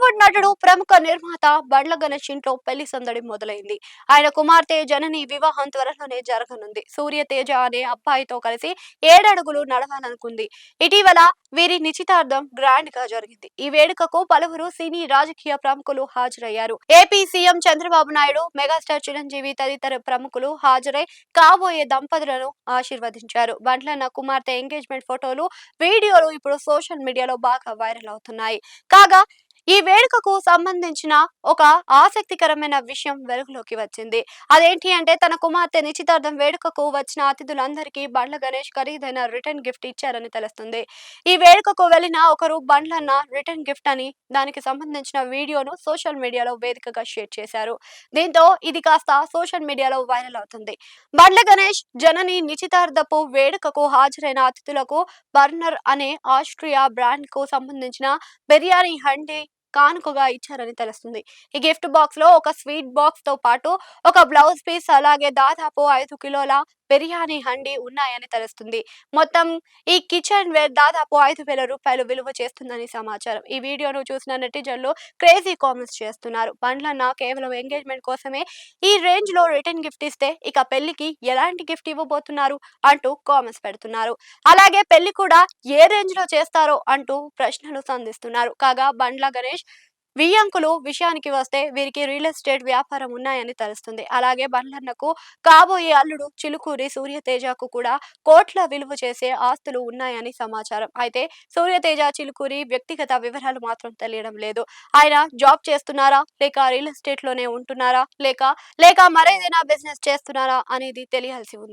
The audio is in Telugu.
బాలీవుడ్ నటుడు ప్రముఖ నిర్మాత బండ్ల గణేష్ ఇంట్లో పెళ్లి సందడి మొదలైంది. ఆయన కుమార్తె జనని వివాహం త్వరలోనే జరగనుంది. సూర్య తేజ అనే అబ్బాయితో కలిసి 7 అడుగులు నడవాలనుకుంది. ఇటీవల వీరి నిశ్చితార్థం గ్రాండ్ గా జరిగింది. ఈ వేడుకకు పలువురు సినీ రాజకీయ ప్రముఖులు హాజరయ్యారు. AP CM Chandrababu Naidu, megastar Chiranjeevi తదితర ప్రముఖులు హాజరై కాబోయే దంపతులను ఆశీర్వదించారు. బండ్లన్న కుమార్తె ఎంగేజ్మెంట్ ఫోటోలు, వీడియోలు ఇప్పుడు సోషల్ మీడియాలో బాగా వైరల్ అవుతున్నాయి. కాగా ఈ వేడుకకు సంబంధించిన ఒక ఆసక్తికరమైన విషయం వెలుగులోకి వచ్చింది. అదేంటి అంటే తన కుమార్తె నిశ్చితార్థం వేడుకకు వచ్చిన అతిథులందరికీ బండ్ల గణేష్ ఖరీదైన రిటర్న్ గిఫ్ట్ ఇచ్చారని తెలుస్తుంది. ఈ వేడుకకు వెళ్లిన ఒకరు బండ్లన్న రిటర్న్ గిఫ్ట్ అని దానికి సంబంధించిన వీడియోను సోషల్ మీడియాలో వేదికగా షేర్ చేశారు. దీంతో ఇది కాస్త సోషల్ మీడియాలో వైరల్ అవుతుంది. బండ్ల గణేష్ జనని నిశ్చితార్థపు వేడుకకు హాజరైన అతిథులకు బర్నర్ అనే ఆస్ట్రియా బ్రాండ్ కు సంబంధించిన బిర్యానీ హండీ కానుకగా ఇచ్చారని తెలుస్తుంది. ఈ గిఫ్ట్ బాక్స్ లో ఒక స్వీట్ బాక్స్ తో పాటు ఒక బ్లౌజ్ పీస్, అలాగే దాదాపు 5 కిలోల బిర్యానీ హండీ ఉన్నాయని తెలుస్తుంది. మొత్తం ఈ కిచెన్ వేర్ దాదాపు 5,000 రూపాయలు విలువ చేస్తుందని సమాచారం. ఈ వీడియోను చూసిన నెటిజన్లు క్రేజీ కామెంట్స్ చేస్తున్నారు. బండ్లన్న కేవలం ఎంగేజ్మెంట్ కోసమే ఈ రేంజ్ లో రిటర్న్ గిఫ్ట్ ఇస్తే ఇక పెళ్లికి ఎలాంటి గిఫ్ట్ ఇవ్వబోతున్నారు అంటూ కామెంట్స్ పెడుతున్నారు. అలాగే పెళ్లి కూడా ఏ రేంజ్ లో చేస్తారో అంటూ ప్రశ్నలు సంధిస్తున్నారు. కాగా బండ్ల గణేష్ వియ్యంకులు విషయానికి వస్తే వీరికి రియల్ ఎస్టేట్ వ్యాపారం ఉన్నాయని తెలుస్తుంది. అలాగే బండ్లన్నకు కాబోయే అల్లుడు చిలుకూరి సూర్యతేజకు కూడా కోట్ల విలువ చేసే ఆస్తులు ఉన్నాయని సమాచారం. అయితే సూర్యతేజ చిలుకూరి వ్యక్తిగత వివరాలు మాత్రం తెలియడం లేదు. ఆయన జాబ్ చేస్తున్నారా, లేక రియల్ ఎస్టేట్ లోనే ఉంటున్నారా, లేక మరేదైనా బిజినెస్ చేస్తున్నారా అనేది తెలియాల్సి ఉంది.